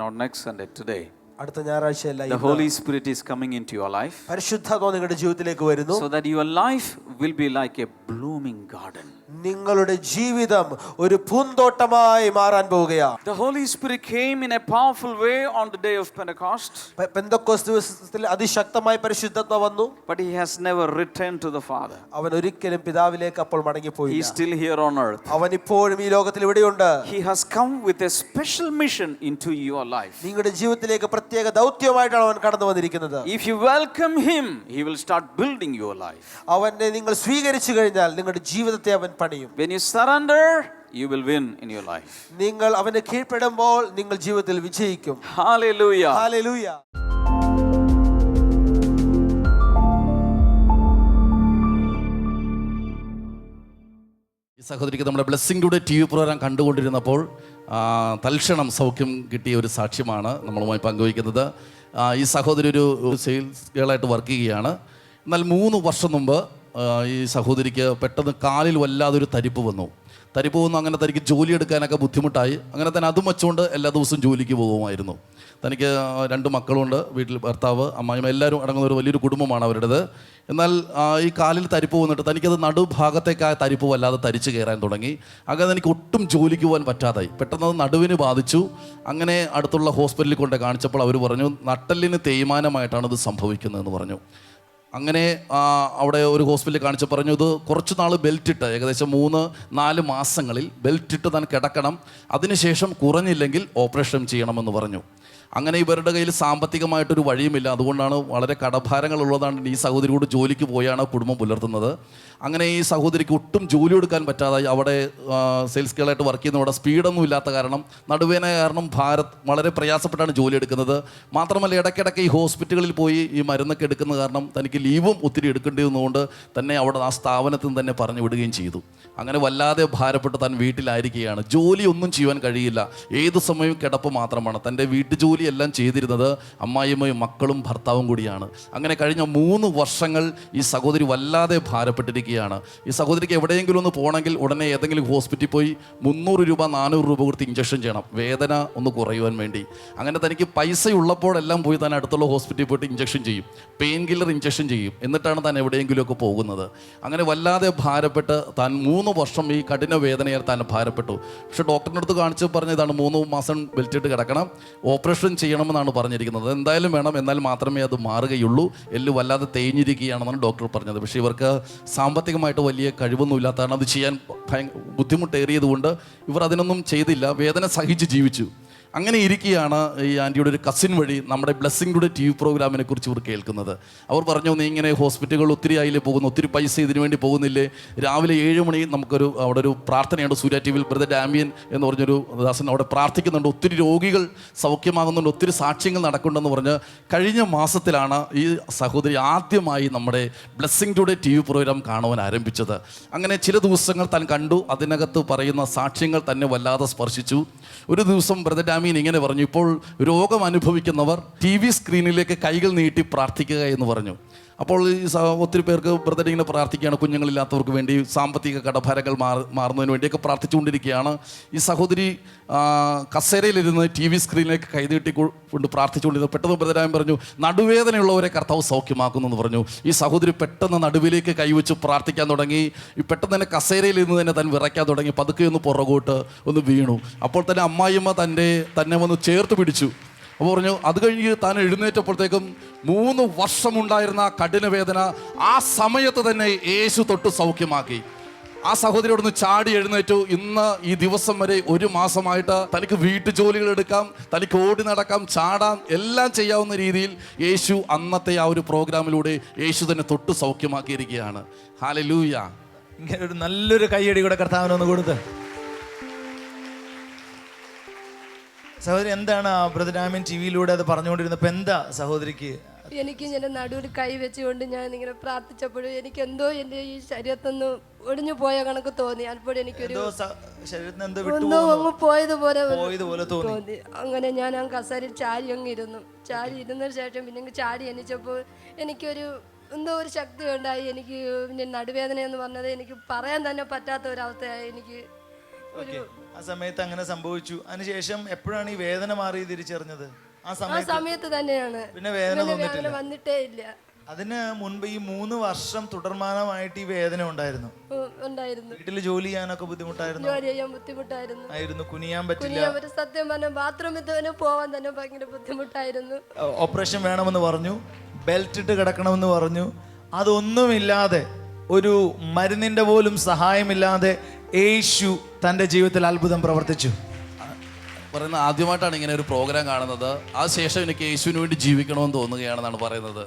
not next Sunday, today, അടുത്ത ഞായറാഴ്ചയല്ല, the Holy Spirit is coming into your life, പരിശുദ്ധാത്മാവ് നിങ്ങളുടെ ജീവിതത്തിലേക്ക് വരുന്നു. so that your life will be like a blooming garden. നിങ്ങളുടെ ജീവിതം ഒരു പൂന്തോട്ടമായി മാറാൻ പോവുകയാണ്. The Holy Spirit came in a powerful way on the day of Pentecost. Pentecost ദിവസത്തിൽ അതിശക്തമായി പരിശുദ്ധാത്മാവ് വന്നു. But he has never returned to the Father. അവൻ ഒരിക്കലും പിതാവിലേക്ക് അപ്പോൾ മടങ്ങിപ്പോയില്ല. He is still here on earth. അവൻ ഇപ്പോഴും ഈ ലോകത്തിൽ ഇവിടെയുണ്ട്. He has come with a special mission into your life. നിങ്ങളുടെ ജീവിതത്തിലേക്ക് പ്രത്യേക ദൗത്യമായിട്ടാണ് അവൻ കടന്നു വന്നിരിക്കുന്നത്. If you welcome him, he will start building your life. അവനെ നിങ്ങൾ സ്വീകരിച്ചു കഴിഞ്ഞാൽ നിങ്ങളുടെ ജീവിതത്തെ അവൻ പണിയും. When you surrender, you will win in your life. നിങ്ങൾ അവനെ കീഴ്പ്പെടുമ്പോൾ നിങ്ങൾ ജീവിതത്തിൽ വിജയിക്കും. Hallelujah. ഹല്ലേലൂയ. ഈ സഹോദരിക്ക് നമ്മുടെ ബ്ലെസ്സിംഗ് ടുഡേ TV പ്രോഗ്രാം കണ്ടുകൊണ്ടിരുന്നപ്പോൾ തൽക്ഷണം സൗഖ്യം കിട്ടിയ ഒരു സാക്ഷ്യമാണ് നമ്മളുമായി പങ്കുവയ്ക്കുന്നത്. ഈ സഹോദരി ഒരു സെയിൽസ് ഗേളായിട്ട് വർക്ക് ചെയ്യുകയാണ്. എന്നാൽ 3 വർഷം മുമ്പ് ഈ സഹോദരിക്ക് പെട്ടെന്ന് കാലിൽ വല്ലാതൊരു തരിപ്പ് വന്നു. അങ്ങനെ തനിക്ക് ജോലി എടുക്കാനൊക്കെ ബുദ്ധിമുട്ടായി. അങ്ങനെ തന്നെ അതും വെച്ചുകൊണ്ട് എല്ലാ ദിവസവും ജോലിക്ക് പോകുമായിരുന്നു. തനിക്ക് 2 മക്കളുണ്ട്, വീട്ടിൽ ഭർത്താവ്, അമ്മായിമ്മ, എല്ലാവരും അടങ്ങുന്ന ഒരു വലിയൊരു കുടുംബമാണ് അവരുടേത്. എന്നാൽ ഈ കാലിൽ തരിപ്പ് വന്നിട്ട് തനിക്കത് നടുഭാഗത്തേക്ക് ആ തരിപ്പ് വല്ലാതെ തരിച്ച് കയറാൻ തുടങ്ങി. അങ്ങനെ എനിക്ക് ഒട്ടും ജോലിക്ക് പോകാൻ പറ്റാതായി. പെട്ടെന്ന് അത് നടുവിന് ബാധിച്ചു. അങ്ങനെ അടുത്തുള്ള ഹോസ്പിറ്റലിൽ കൊണ്ട് കാണിച്ചപ്പോൾ അവർ പറഞ്ഞു, നട്ടെല്ലിന് തേയ്മാനമായിട്ടാണ് ഇത് സംഭവിക്കുന്നതെന്ന് പറഞ്ഞു. അങ്ങനെ അവിടെ ഒരു ഹോസ്പിറ്റലിൽ കാണിച്ച് പറഞ്ഞു, ഇത് കുറച്ച് നാൾ ബെൽറ്റിട്ട് ഏകദേശം 3-4 മാസങ്ങളിൽ ബെൽറ്റിട്ട് താൻ കിടക്കണം, അതിനുശേഷം കുറഞ്ഞില്ലെങ്കിൽ ഓപ്പറേഷൻ ചെയ്യണമെന്ന് പറഞ്ഞു. അങ്ങനെ ഇവരുടെ കയ്യിൽ സാമ്പത്തികമായിട്ടൊരു വഴിയുമില്ല. അതുകൊണ്ടാണ് വളരെ കടഭാരങ്ങളുള്ളതാണ് ഈ സഹോദരിയോട് ജോലിക്ക് പോയാണ് കുടുംബം പുലർത്തുന്നത്. അങ്ങനെ ഈ സഹോദരിക്ക് ഒട്ടും ജോലി എടുക്കാൻ പറ്റാതായി. അവിടെ സെയിൽസ് ഗേളായിട്ട് വർക്ക് ചെയ്യുന്ന അവിടെ സ്പീഡൊന്നും ഇല്ലാത്ത കാരണം, നടുവേദന കാരണം വളരെ പ്രയാസപ്പെട്ടാണ് ജോലി എടുക്കുന്നത്. മാത്രമല്ല ഇടയ്ക്കിടയ്ക്ക് ഈ ഹോസ്പിറ്റലുകളിൽ പോയി ഈ മരുന്നൊക്കെ എടുക്കുന്ന കാരണം തനിക്ക് ലീവും ഒത്തിരി എടുക്കേണ്ടി വന്നതുകൊണ്ട് തന്നെ അവിടെ ആ സ്ഥാപനത്തിൽ നിന്ന് തന്നെ പറഞ്ഞു വിടുകയും ചെയ്തു. അങ്ങനെ വല്ലാതെ ഭാരപ്പെട്ട് താൻ വീട്ടിലായിരിക്കുകയാണ്. ജോലി ഒന്നും ചെയ്യാൻ കഴിയില്ല, ഏത് സമയവും കിടപ്പ് മാത്രമാണ്. തൻ്റെ വീട്ടുജോലി ജോലിയെല്ലാം ചെയ്തിരുന്നത് അമ്മായിയമ്മയും മക്കളും ഭർത്താവും കൂടിയാണ്. അങ്ങനെ കഴിഞ്ഞ 3 വർഷങ്ങൾ ഈ സഹോദരി വല്ലാതെ ഭാരപ്പെട്ടിരിക്കുകയാണ്. ഈ സഹോദരിക്ക് എവിടെയെങ്കിലും ഒന്ന് പോകണമെങ്കിൽ ഉടനെ ഏതെങ്കിലും ഹോസ്പിറ്റലിൽ പോയി 300 രൂപ 400 രൂപ കൊടുത്ത് ഇഞ്ചക്ഷൻ ചെയ്യണം, വേദന ഒന്ന് കുറയുവാൻ വേണ്ടി. അങ്ങനെ തനിക്ക് പൈസ ഉള്ളപ്പോഴെല്ലാം പോയി താൻ അടുത്തുള്ള ഹോസ്പിറ്റലിൽ പോയിട്ട് ഇഞ്ചക്ഷൻ ചെയ്യും, പെയിൻ കില്ലർ ഇഞ്ചക്ഷൻ ചെയ്യും, എന്നിട്ടാണ് താൻ എവിടെയെങ്കിലുമൊക്കെ പോകുന്നത്. അങ്ങനെ വല്ലാതെ ഭാരപ്പെട്ട് താൻ 3 വർഷം ഈ കഠിന വേദനയാൽ താൻ ഭാരപ്പെട്ടു. പക്ഷേ ഡോക്ടറിൻ്റെ അടുത്ത് കാണിച്ച് പറഞ്ഞ ഇതാണ് 3 മാസം ബെൽറ്റ് ഇട്ട് കിടക്കണം, ഓപ്പറേഷൻ ചെയ്യണമെന്നാണ് പറഞ്ഞിരിക്കുന്നത്. എന്തായാലും വേണം, എന്നാൽ മാത്രമേ അത് മാറുകയുള്ളൂ, എല്ല് വല്ലാതെ തേഞ്ഞിരിക്കുകയാണെന്നാണ് ഡോക്ടർ പറഞ്ഞത്. പക്ഷേ ഇവർക്ക് സാമ്പത്തികമായിട്ട് വലിയ കഴിവൊന്നും ഇല്ലാത്തതാണ്, അത് ചെയ്യാൻ ബുദ്ധിമുട്ടേറിയതുകൊണ്ട് ഇവർ അതിനൊന്നും ചെയ്തില്ല, വേദന സഹിച്ച് ജീവിച്ചു. അങ്ങനെ ഇരിക്കുകയാണ് ഈ ആൻറ്റിയുടെ ഒരു കസിൻ വഴി നമ്മുടെ ബ്ലെസ്സിംഗ് ടുഡേ TV പ്രോഗ്രാമിനെ കുറിച്ച് ഇവർ കേൾക്കുന്നത്. അവർ പറഞ്ഞു, നീ ഇങ്ങനെ ഹോസ്പിറ്റലുകൾ ഒത്തിരി ആയില്ലേ പോകുന്നു, ഒത്തിരി പൈസ ഇതിനു വേണ്ടി പോകുന്നില്ലേ, രാവിലെ 7 മണി നമുക്കൊരു അവിടെ ഒരു പ്രാർത്ഥനയുണ്ട് സൂര്യ TVയിൽ, ബ്രദർ ഡാമിയൻ എന്ന് പറഞ്ഞൊരു ദാസൻ അവിടെ പ്രാർത്ഥിക്കുന്നുണ്ട്, ഒത്തിരി രോഗികൾ സൗഖ്യമാകുന്നുണ്ട്, ഒത്തിരി സാക്ഷ്യങ്ങൾ നടക്കുന്നുണ്ടെന്ന് പറഞ്ഞ് കഴിഞ്ഞ മാസത്തിലാണ് ഈ സഹോദരി ആദ്യമായി നമ്മുടെ ബ്ലെസ്സിംഗ് ടുഡേ TV പ്രോഗ്രാം കാണുവാൻ ആരംഭിച്ചത്. അങ്ങനെ ചില ദിവസങ്ങൾ താൻ കണ്ടു, അതിനകത്ത് പറയുന്ന സാക്ഷ്യങ്ങൾ തന്നെ വല്ലാതെ സ്പർശിച്ചു. ഒരു ദിവസം ബ്രദർ ഡാമിയൻ ഇങ്ങനെ പറഞ്ഞു, ഇപ്പോൾ രോഗം അനുഭവിക്കുന്നവർ TV സ്ക്രീനിലേക്ക് കൈകൾ നീട്ടി പ്രാർത്ഥിക്കുക എന്ന് പറഞ്ഞു. അപ്പോൾ ഈ ഒത്തിരി പേർക്ക് ബ്രദർ ഇങ്ങനെ പ്രാർത്ഥിക്കുകയാണ്, കുഞ്ഞുങ്ങളില്ലാത്തവർക്ക് വേണ്ടി, സാമ്പത്തിക കടഭാരങ്ങൾ മാറുന്നതിന് വേണ്ടിയൊക്കെ പ്രാർത്ഥിച്ചുകൊണ്ടിരിക്കുകയാണ്. ഈ സഹോദരി കസേരയിലിരുന്ന് TV സ്ക്രീനിലേക്ക് കൈനീട്ടി കൊണ്ട് പ്രാർത്ഥിച്ചുകൊണ്ടിരുന്നു. പെട്ടെന്ന് ബ്രദർ ഡാമിയൻ പറഞ്ഞു, നടുവേദനയുള്ളവരെ കർത്താവ് സൗഖ്യമാക്കുന്നു എന്ന് പറഞ്ഞു. ഈ സഹോദരി പെട്ടെന്ന് നടുവിലേക്ക് കൈവച്ച് പ്രാർത്ഥിക്കാൻ തുടങ്ങി. ഈ പെട്ടെന്ന് തന്നെ കസേരയിലിരുന്ന് തന്നെ താൻ വിറയ്ക്കാൻ തുടങ്ങി, പതുക്കെ ഒന്ന് പുറകോട്ട് ഒന്ന് വീണു. അപ്പോൾ തന്നെ അമ്മായിയമ്മ തന്നെ വന്ന് ചേർത്ത് പിടിച്ചു. അപ്പോൾ പറഞ്ഞു, അത് കഴിഞ്ഞ് താൻ എഴുന്നേറ്റപ്പോഴത്തേക്കും 3 വർഷമുണ്ടായിരുന്ന കഠിന വേദന ആ സമയത്ത് തന്നെ യേശു തൊട്ട് സൗഖ്യമാക്കി. ആ സഹോദരിയോടൊന്ന് ചാടി എഴുന്നേറ്റു. ഇന്ന് ഈ ദിവസം വരെ 1 മാസമായിട്ട് തനിക്ക് വീട്ടു ജോലികൾ എടുക്കാം, തനിക്ക് ഓടി നടക്കാം, ചാടാം, എല്ലാം ചെയ്യാവുന്ന രീതിയിൽ യേശു അന്നത്തെ ആ ഒരു പ്രോഗ്രാമിലൂടെ യേശു തന്നെ തൊട്ട് സൗഖ്യമാക്കിയിരിക്കുകയാണ്. ഹല്ലേലൂയ. ഇങ്ങനെ ഒരു നല്ലൊരു കയ്യടി കൂടെ കർത്താവിനൊന്ന് കൊടുത്ത്. സഹോദരി, എന്താണ് ബ്രദർ ഡാമിയൻ TVയിലൂടെ അത് പറഞ്ഞുകൊണ്ടിരുന്നപ്പോൾ എന്താ സഹോദരിക്ക്? എനിക്ക് ഇങ്ങനെ നടുവിൽ കൈ വെച്ചുകൊണ്ട് ഞാൻ ഇങ്ങനെ പ്രാർത്ഥിച്ചപ്പോഴും എനിക്ക് എന്തോ എൻ്റെ ഈ ശരീരത്തൊന്ന് ഒടിഞ്ഞു പോയ കണക്ക് തോന്നി. അപ്പോൾ എനിക്കൊരു എന്തോ അങ്ങ് പോയതുപോലെ തോന്നി. അങ്ങനെ ഞാൻ ആ കസേരയിൽ ചാരി അങ്ങ് ഇരുന്നു. ചാരി ഇരുന്നതിന് ശേഷം പിന്നെ ചാടി എണീച്ചപ്പോൾ എനിക്കൊരു എന്തോ ഒരു ശക്തി ഉണ്ടായി. എനിക്ക് പിന്നെ നടുവേദന എന്ന് പറഞ്ഞത് എനിക്ക് പറയാൻ തന്നെ പറ്റാത്ത ഒരവസ്ഥയായി. എനിക്ക് ആ സമയത്ത് അങ്ങനെ സംഭവിച്ചു. അതിനുശേഷം എപ്പോഴാണ് ഈ വേദന മാറി തിരിച്ചറിഞ്ഞത്? ആ സമയത്ത് തന്നെയാണ്. പിന്നെ വേദന വന്നിട്ടേ ഇല്ല. അതിന് മുൻപ് ഈ 3 വർഷം തുടർമാനമായിട്ട് ഈ വേദന ഉണ്ടായിരുന്നു. വീട്ടില് ജോലി ചെയ്യാനൊക്കെ ബുദ്ധിമുട്ടായിരുന്നു. കുനിയാൻ പറ്റില്ല. സത്യം പറഞ്ഞാൽ ബാത്റൂമിൽ തന്നെ പോവാൻ തന്നെ ഭയങ്കര ബുദ്ധിമുട്ടായിരുന്നു. ഓപ്പറേഷൻ വേണമെന്ന് പറഞ്ഞു, ബെൽറ്റ് ഇട്ട് കിടക്കണമെന്ന് പറഞ്ഞു. അതൊന്നുമില്ലാതെ, ഒരു മരുന്നിന്റെ പോലും സഹായമില്ലാതെ യേശു തൻ്റെ ജീവിതത്തിൽ അത്ഭുതം പ്രവർത്തിച്ചു. പറയുന്നത് ആദ്യമായിട്ടാണ് ഇങ്ങനെ ഒരു പ്രോഗ്രാം കാണുന്നത്. ആ ശേഷം എനിക്ക് യേശുവിന് വേണ്ടി ജീവിക്കണമെന്ന് തോന്നുകയാണെന്നാണ് പറയുന്നത്.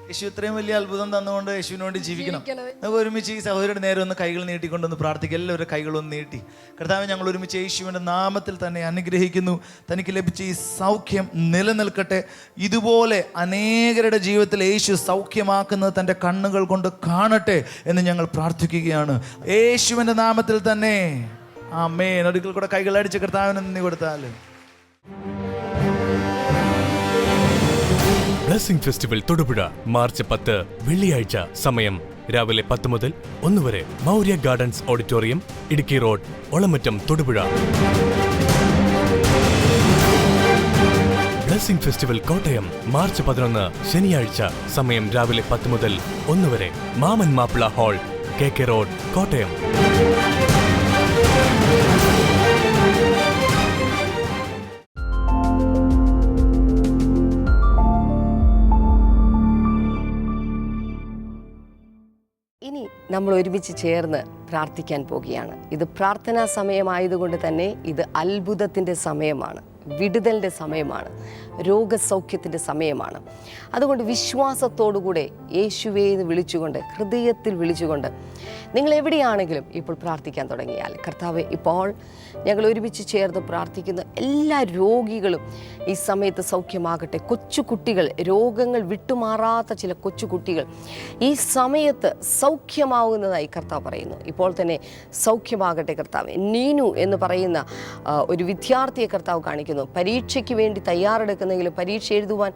യേശു ഇത്രയും വലിയ അത്ഭുതം തന്നുകൊണ്ട് യേശുവിന് വേണ്ടി ജീവിക്കണം. നമുക്ക് ഒരുമിച്ച് ഈ സഹോദരിയുടെ നേരെ ഒന്ന് കൈകൾ നീട്ടിക്കൊണ്ടൊന്ന് പ്രാർത്ഥിക്കുക. എല്ലാവരും കൈകളൊന്ന് നീട്ടി. കർത്താവേ, ഞങ്ങൾ ഒരുമിച്ച് യേശുവിൻ്റെ നാമത്തിൽ തന്നെ അനുഗ്രഹിക്കുന്നു. തനിക്ക് ലഭിച്ച ഈ സൗഖ്യം നിലനിൽക്കട്ടെ. ഇതുപോലെ അനേകരുടെ ജീവിതത്തിൽ യേശു സൗഖ്യമാക്കുന്നത് തൻ്റെ കണ്ണുകൾ കൊണ്ട് കാണട്ടെ എന്ന് ഞങ്ങൾ പ്രാർത്ഥിക്കുകയാണ്, യേശുവിൻ്റെ നാമത്തിൽ തന്നെ. ആമേൻ. ഒരിക്കൽ കൂടെ കൈകളടിച്ച് കർത്താവിന് നന്ദി കൊടുത്താൽ. ബ്ലെസ്സിംഗ് ഫെസ്റ്റിവൽ തൊടുപുഴ മാർച്ച് 10 വെള്ളിയാഴ്ച. സമയം രാവിലെ 10 മുതൽ 1 വരെ. Maurya gardens auditorium, Idukki road, Olamattom, Thodupuzha. Blessing festival Kottayam March 11 ശനിയാഴ്ച. സമയം രാവിലെ 10 മുതൽ 1 വരെ. Mammen Mappila hall, KK road, Kottayam. ഇനി നമ്മൾ ഒരുമിച്ച് ചേർന്ന് പ്രാർത്ഥിക്കാൻ പോകുകയാണ്. ഇത് പ്രാർത്ഥനാ സമയമായതുകൊണ്ട് തന്നെ ഇത് അത്ഭുതത്തിൻ്റെ സമയമാണ്, വിടുതലിൻ്റെ സമയമാണ്, രോഗസൗഖ്യത്തിൻ്റെ സമയമാണ്. അതുകൊണ്ട് വിശ്വാസത്തോടുകൂടെ യേശുവേ എന്ന് വിളിച്ചുകൊണ്ട്, ഹൃദയത്തിൽ വിളിച്ചുകൊണ്ട് നിങ്ങൾ എവിടെയാണെങ്കിലും ഇപ്പോൾ പ്രാർത്ഥിക്കാൻ തുടങ്ങിയാൽ, കർത്താവേ, ഇപ്പോൾ ഞങ്ങൾ ഒരുമിച്ച് ചേർന്ന് പ്രാർത്ഥിക്കുന്ന എല്ലാ രോഗികളും ഈ സമയത്ത് സൗഖ്യമാകട്ടെ. കൊച്ചുകുട്ടികൾ, രോഗങ്ങൾ വിട്ടുമാറാത്ത ചില കൊച്ചുകുട്ടികൾ ഈ സമയത്ത് സൗഖ്യമാവുന്നതായി കർത്താവ് പറയുന്നു. ഇപ്പോൾ തന്നെ സൗഖ്യമാകട്ടെ കർത്താവേ. നീനു എന്ന് പറയുന്ന ഒരു വിദ്യാർത്ഥിയെ കർത്താവ് കാണിക്കുന്നു. പ്രാർത്ഥിക്കുന്നു. പരീക്ഷയ്ക്ക് വേണ്ടി തയ്യാറെടുക്കുന്നെങ്കിലും പരീക്ഷ എഴുതുവാൻ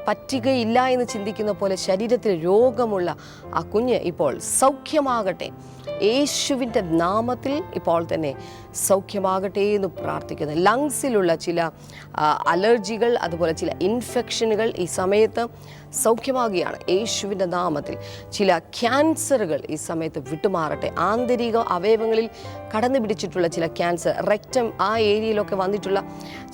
പറ്റുകയില്ല എന്ന് ചിന്തിക്കുന്ന പോലെ ശരീരത്തിൽ രോഗമുള്ള ആ കുഞ്ഞ് ഇപ്പോൾ സൗഖ്യമാകട്ടെ. യേശുവിൻ്റെ നാമത്തിൽ ഇപ്പോൾ തന്നെ സൗഖ്യമാകട്ടെ എന്ന് പ്രാർത്ഥിക്കുന്നു. ലങ്സിലുള്ള ചില അലർജികൾ, അതുപോലെ ചില ഇൻഫെക്ഷനുകൾ ഈ സമയത്ത് സൗഖ്യമാകുകയാണ് യേശുവിൻ്റെ നാമത്തിൽ. ചില ക്യാൻസറുകൾ ഈ സമയത്ത് വിട്ടുമാറട്ടെ. ആന്തരിക അവയവങ്ങളിൽ കടന്നു പിടിച്ചിട്ടുള്ള ചില ക്യാൻസർ, റെക്റ്റം, ആ ഏരിയയിലൊക്കെ വന്നിട്ടുള്ള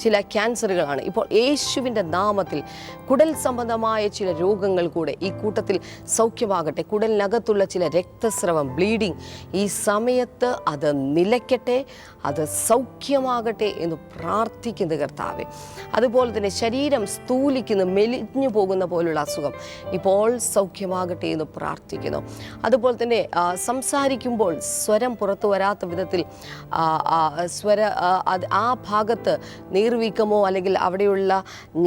ചില ക്യാൻസറുകളാണ് ഇപ്പോൾ യേശുവിൻ്റെ നാമത്തിൽ. കുടൽ സംബന്ധമായ ചില രോഗങ്ങൾ കൂടെ ഈ കൂട്ടത്തിൽ സൗഖ്യമാകട്ടെ. കുടലിനകത്തുള്ള ചില രക്തസ്രവം, ബ്ലീഡിങ് ഈ സമയത്ത് അത് നിലയ്ക്കട്ടെ, അത് സൗഖ്യമാകട്ടെ എന്ന് പ്രാർത്ഥിക്കുന്ന കർത്താവേ. അതുപോലെ തന്നെ ശരീരം സ്ഥൂലിക്കുന്ന, മെലിഞ്ഞു പോകുന്ന പോലുള്ള അസുഖം ഇപ്പോൾ സൗഖ്യമാകട്ടെ എന്ന് പ്രാർത്ഥിക്കുന്നു. അതുപോലെ തന്നെ സംസാരിക്കുമ്പോൾ സ്വരം പുറത്തു വരാത്ത വിധത്തിൽ ആ ഭാഗത്ത് നീർവീക്കമോ അല്ലെങ്കിൽ അവിടെയുള്ള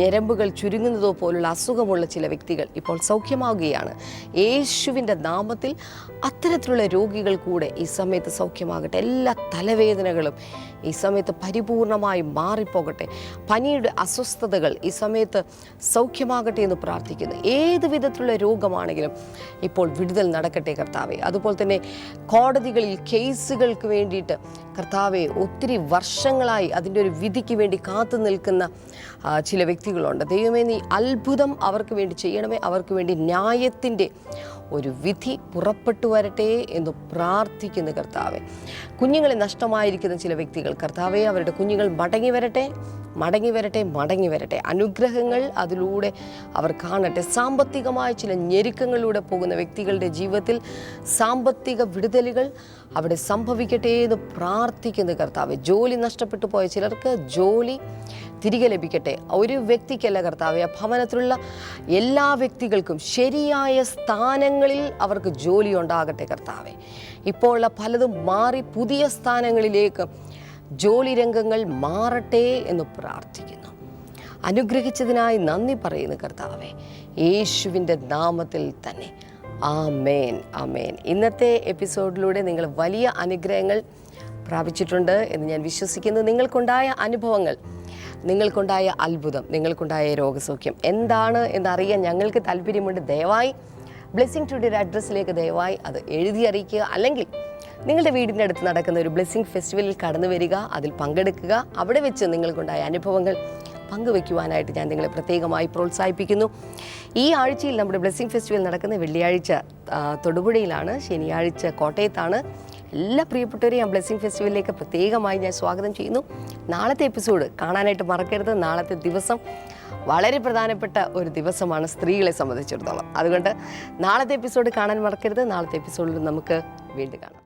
ഞരമ്പുകൾ ചുരുങ്ങുന്നതോ പോലുള്ള അസുഖമുള്ള ചില വ്യക്തികൾ ഇപ്പോൾ സൗഖ്യമാകുകയാണ് യേശുവിൻ്റെ നാമത്തിൽ. അത്തരത്തിലുള്ള രോഗികൾ കൂടെ ഈ സമയത്ത് സൗഖ്യമാകട്ടെ. എല്ലാ തലവേദനകളും ഈ സമയത്ത് പരിപൂർണമായി മാറിപ്പോകട്ടെ. പനിയുടെ അസ്വസ്ഥതകൾ ഈ സമയത്ത് സൗഖ്യമാകട്ടെ എന്ന് പ്രാർത്ഥിക്കുന്നു. ഏത് വിധത്തിലുള്ള രോഗമാണെങ്കിലും ഇപ്പോൾ വിടുതൽ നടക്കട്ടെ കർത്താവെ. അതുപോലെ തന്നെ കോടതികളിൽ കേസുകൾക്ക് വേണ്ടിയിട്ട് കർത്താവെ ഒത്തിരി വർഷങ്ങളായി അതിൻ്റെ ഒരു വിധിക്ക് വേണ്ടി കാത്തു നിൽക്കുന്ന ചില വ്യക്തികളുണ്ട്. ദൈവമേ, നീ അത്ഭുതം അവർക്ക് വേണ്ടി ചെയ്യണമേ. അവർക്ക് വേണ്ടി ന്യായത്തിൻ്റെ ഒരു വിധി പുറപ്പെട്ടു വരട്ടെ എന്ന് പ്രാർത്ഥിക്കുന്നു കർത്താവെ. കുഞ്ഞുങ്ങളെ നഷ്ടമായിരിക്കുന്ന ചില വ്യക്തികൾ കർത്താവെ, അവരുടെ കുഞ്ഞുങ്ങൾ മടങ്ങി വരട്ടെ, മടങ്ങി വരട്ടെ, മടങ്ങി വരട്ടെ. അനുഗ്രഹങ്ങൾ അതിലൂടെ അവർ കാണട്ടെ. സാമ്പത്തികമായ ചില ഞെരുക്കങ്ങളിലൂടെ പോകുന്ന വ്യക്തികളുടെ ജീവിതത്തിൽ സാമ്പത്തിക വിടുതലുകൾ അവിടെ സംഭവിക്കട്ടെ എന്ന് പ്രാർത്ഥിക്കുന്നു കർത്താവെ. ജോലി നഷ്ടപ്പെട്ടു പോയ ചിലർക്ക് ജോലി തിരികെ ലഭിക്കട്ടെ. ഒരു വ്യക്തിക്കല്ല കർത്താവെ, ആ ഭവനത്തിലുള്ള എല്ലാ വ്യക്തികൾക്കും ശരിയായ സ്ഥാനങ്ങളിൽ അവർക്ക് ജോലി ഉണ്ടാകട്ടെ കർത്താവെ. ഇപ്പോഴുള്ള പലതും മാറി പുതിയ സ്ഥാനങ്ങളിലേക്ക് ജോലി രംഗങ്ങൾ മാറട്ടെ എന്ന് പ്രാർത്ഥിക്കുന്നു. അനുഗ്രഹിച്ചതിനായി നന്ദി പറയുന്നു കർത്താവെ, യേശുവിൻ്റെ നാമത്തിൽ തന്നെ. ആമേൻ, ആമേൻ. ഇന്നത്തെ എപ്പിസോഡിലൂടെ നിങ്ങൾ വലിയ അനുഗ്രഹങ്ങൾ പ്രാപിച്ചിട്ടുണ്ട് എന്ന് ഞാൻ വിശ്വസിക്കുന്നു. നിങ്ങൾക്കുണ്ടായ അനുഭവങ്ങൾ, നിങ്ങൾക്കുണ്ടായ അത്ഭുതം, നിങ്ങൾക്കുണ്ടായ രോഗസൗഖ്യം എന്താണ് എന്നറിയാൻ ഞങ്ങൾക്ക് താല്പര്യമുണ്ട്. ദയവായി ബ്ലെസ്സിങ് ടുഡേയുടെ അഡ്രസ്സിലേക്ക് ദയവായി അത് എഴുതി അറിയിക്കുക. അല്ലെങ്കിൽ നിങ്ങളുടെ വീടിൻ്റെ അടുത്ത് നടക്കുന്ന ഒരു ബ്ലെസ്സിങ് ഫെസ്റ്റിവലിൽ കടന്നു വരിക, അതിൽ പങ്കെടുക്കുക. അവിടെ വെച്ച് നിങ്ങൾക്കുണ്ടായ അനുഭവങ്ങൾ പങ്കുവയ്ക്കുവാനായിട്ട് ഞാൻ നിങ്ങളെ പ്രത്യേകമായി പ്രോത്സാഹിപ്പിക്കുന്നു. ഈ ആഴ്ചയിൽ നമ്മുടെ ബ്ലെസ്സിങ് ഫെസ്റ്റിവൽ നടക്കുന്ന വെള്ളിയാഴ്ച തൊടുപുഴയിലാണ്, ശനിയാഴ്ച കോട്ടയത്താണ്. എല്ലാ പ്രിയപ്പെട്ടവരെയും ആ ബ്ലെസ്സിങ് ഫെസ്റ്റിവലിലേക്ക് പ്രത്യേകമായി ഞാൻ സ്വാഗതം ചെയ്യുന്നു. നാളത്തെ എപ്പിസോഡ് കാണാനായിട്ട് മറക്കരുത്. നാളത്തെ ദിവസം വളരെ പ്രധാനപ്പെട്ട ഒരു ദിവസമാണ് സ്ത്രീകളെ സംബന്ധിച്ചിടത്തോളം. അതുകൊണ്ട് നാളത്തെ എപ്പിസോഡ് കാണാൻ മറക്കരുത്. നാളത്തെ എപ്പിസോഡിൽ നമുക്ക് വീണ്ടും കാണാം.